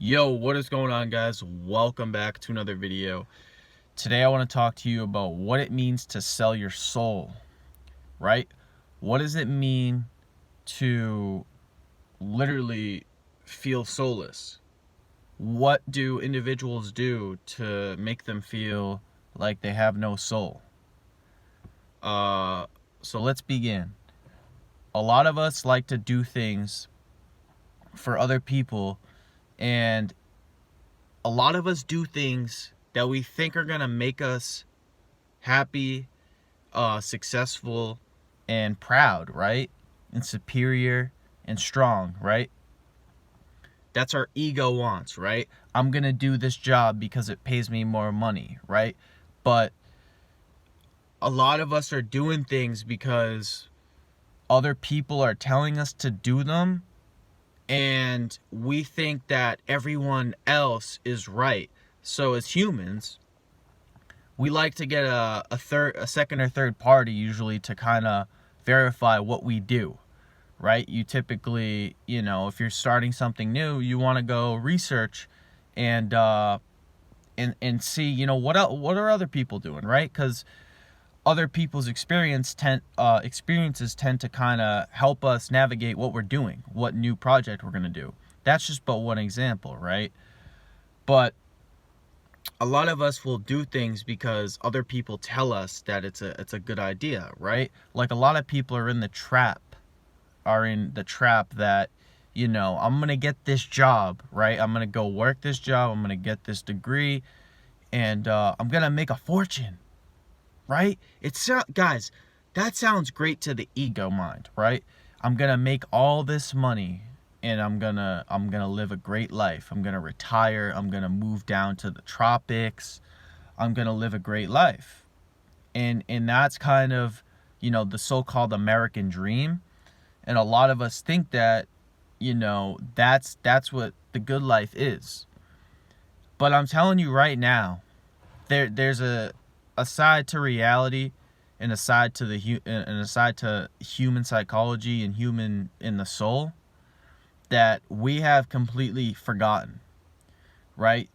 Yo, what is going on, guys? Welcome back to another video. Today I want to talk to you about what it means to sell your soul, right? What does it mean to literally feel soulless? What do individuals do to make them feel like they have no soul? So let's begin. A lot of us like to do things for other people, and a lot of us do things that we think are gonna make us happy, successful, and proud, right? And superior and strong, right? That's our ego wants, right? I'm gonna do this job because it pays me more money, right? But a lot of us are doing things because other people are telling us to do them, and we think that everyone else is right. So as humans, we like to get a second or third party usually to kind of verify what we do, right? You typically, if you're starting something new, you want to go research and see, what are other people doing, right? Because other people's experiences tend to kind of help us navigate what we're doing, what new project we're going to do. That's just but one example, right? But a lot of us will do things because other people tell us that it's a good idea, right? Like a lot of people are in the trap that, I'm going to get this job, right? I'm going to go work this job, I'm going to get this degree, and I'm going to make a fortune, right? Guys, that sounds great to the ego mind, right? I'm gonna make all this money, and I'm gonna live a great life. I'm gonna retire. I'm gonna move down to the tropics. I'm gonna live a great life, and that's kind of, the so-called American dream. And a lot of us think that, that's what the good life is. But I'm telling you right now, there's a side to reality, and a side to human psychology and human in the soul that we have completely forgotten, right?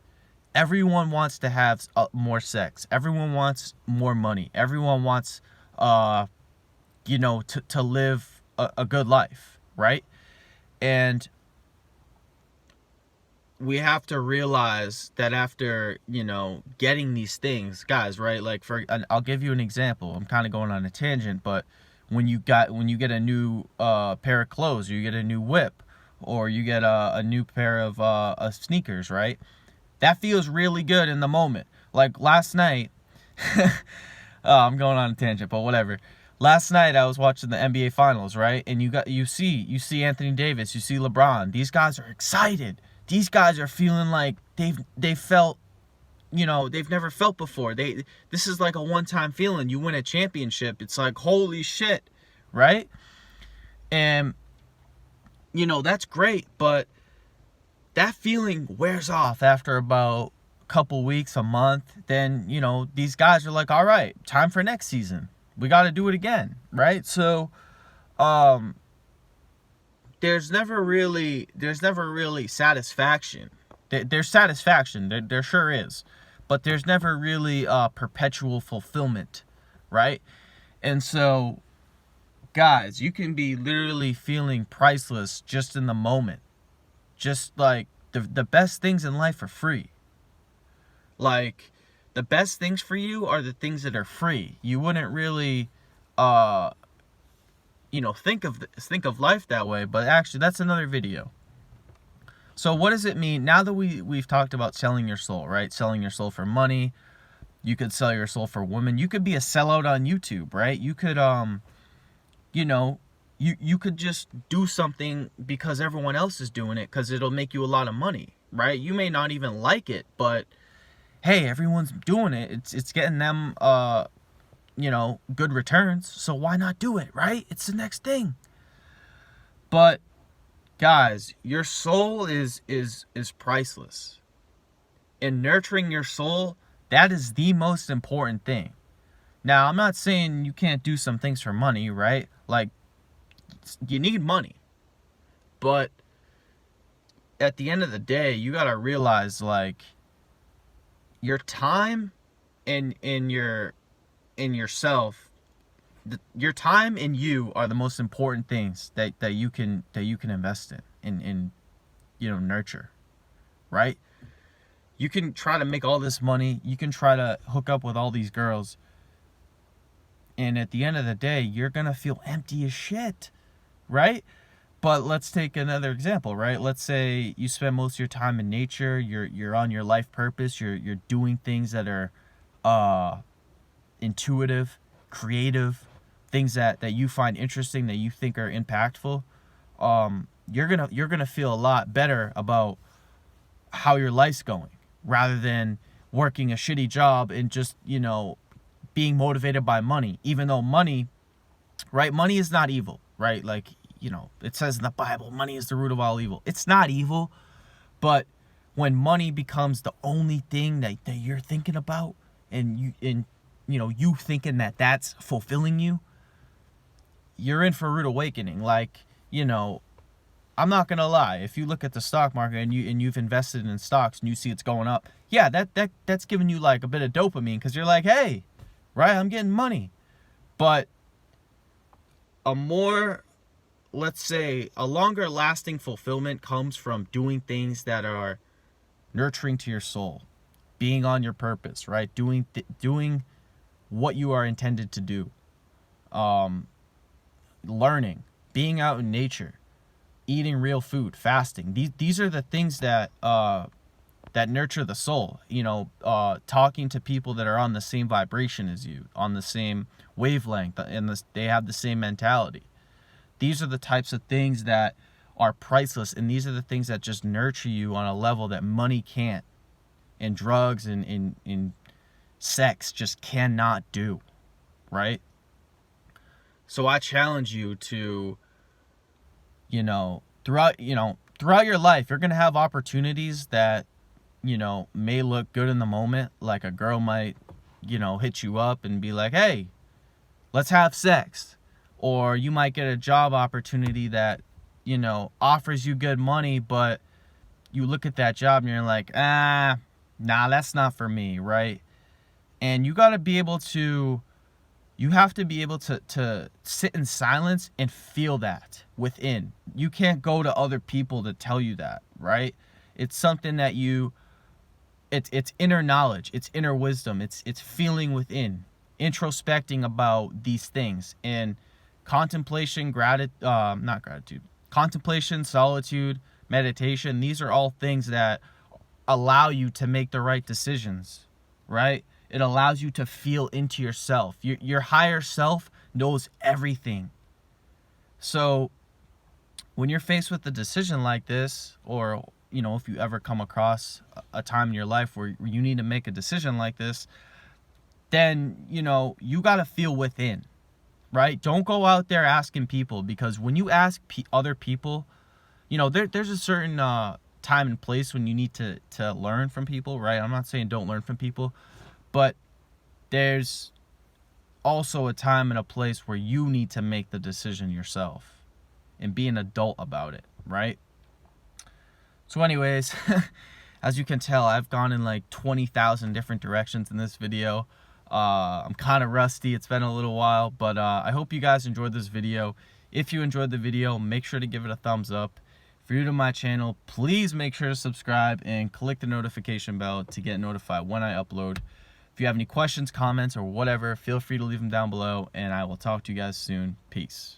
Everyone wants to have more sex. Everyone wants more money. Everyone wants to live a good life, right? And we have to realize that after, getting these things, guys, right? Like I'll give you an example. I'm kind of going on a tangent, but when you get a new pair of clothes, or you get a new whip, or you get a new pair of sneakers, right? That feels really good in the moment. Like last night, I'm going on a tangent, but whatever. Last night I was watching the NBA Finals, right? And you see Anthony Davis, you see LeBron. These guys are excited. These guys are feeling like they've felt, they've never felt before. This is like a one-time feeling. You win a championship, it's like holy shit, right? And that's great, but that feeling wears off after about a couple weeks, a month. Then, these guys are like, all right, time for next season. We got to do it again, right? So, there's never really satisfaction. There's satisfaction, there sure is, but there's never really perpetual fulfillment, right? And so, guys, you can be literally feeling priceless just in the moment. Just like the best things in life are free. Like, the best things for you are the things that are free. You wouldn't really think of life that way, but actually that's another video. So what does it mean now that we've talked about selling your soul, right? Selling your soul for money. You could sell your soul for women. You could be a sellout on YouTube, right? You could you could just do something because everyone else is doing it, because it'll make you a lot of money, right? You may not even like it, but hey, everyone's doing it. It's getting them good returns, so why not do it, right? It's the next thing. But guys, your soul is priceless. And nurturing your soul, that is the most important thing. Now, I'm not saying you can't do some things for money, right? Like, you need money. But at the end of the day, you got to realize, like, your time and in yourself, your time and you are the most important things that you can invest in nurture, right? You can try to make all this money, you can try to hook up with all these girls, and at the end of the day, you're gonna feel empty as shit, right? But let's take another example, right? Let's say you spend most of your time in nature, you're on your life purpose, you're doing things that are intuitive, creative, things that you find interesting, that you think are impactful. You're gonna feel a lot better about how your life's going, rather than working a shitty job and just, being motivated by money. Even though money, right? Money is not evil, right? Like, it says in the Bible, money is the root of all evil. It's not evil, but when money becomes the only thing that you're thinking about, and you thinking that that's fulfilling you, you're in for a rude awakening. Like, I'm not gonna lie. If you look at the stock market and you've invested in stocks and you see it's going up, yeah, that's giving you like a bit of dopamine, because you're like, hey, right, I'm getting money. But a more, let's say, a longer lasting fulfillment comes from doing things that are nurturing to your soul, being on your purpose, right? Doing what you are intended to do, learning, being out in nature, eating real food, fasting. These are the things that nurture the soul. Talking to people that are on the same vibration as you, on the same wavelength, and they have the same mentality. These are the types of things that are priceless, and these are the things that just nurture you on a level that money can't, and drugs and sex just cannot do, right? So I challenge you to, throughout your life, you're going to have opportunities that, may look good in the moment. Like a girl might, hit you up and be like, hey, let's have sex. Or you might get a job opportunity that, offers you good money, but you look at that job and you're like, nah, that's not for me, right? And you got to be able to, to sit in silence and feel that within. You can't go to other people to tell you that, right? It's something that it's inner knowledge, it's inner wisdom, it's feeling within, introspecting about these things. And contemplation, contemplation, solitude, meditation, these are all things that allow you to make the right decisions, right? It allows you to feel into yourself. Your higher self knows everything. So when you're faced with a decision like this, or, if you ever come across a time in your life where you need to make a decision like this, then, you got to feel within, right? Don't go out there asking people, because when you ask other people, there's a certain time and place when you need to learn from people, right? I'm not saying don't learn from people, but there's also a time and a place where you need to make the decision yourself and be an adult about it, right? So anyways, as you can tell, I've gone in like 20,000 different directions in this video. I'm kind of rusty. It's been a little while, but I hope you guys enjoyed this video. If you enjoyed the video, make sure to give it a thumbs up. If you're new to my channel, please make sure to subscribe and click the notification bell to get notified when I upload. If you have any questions, comments, or whatever, feel free to leave them down below, and I will talk to you guys soon. Peace.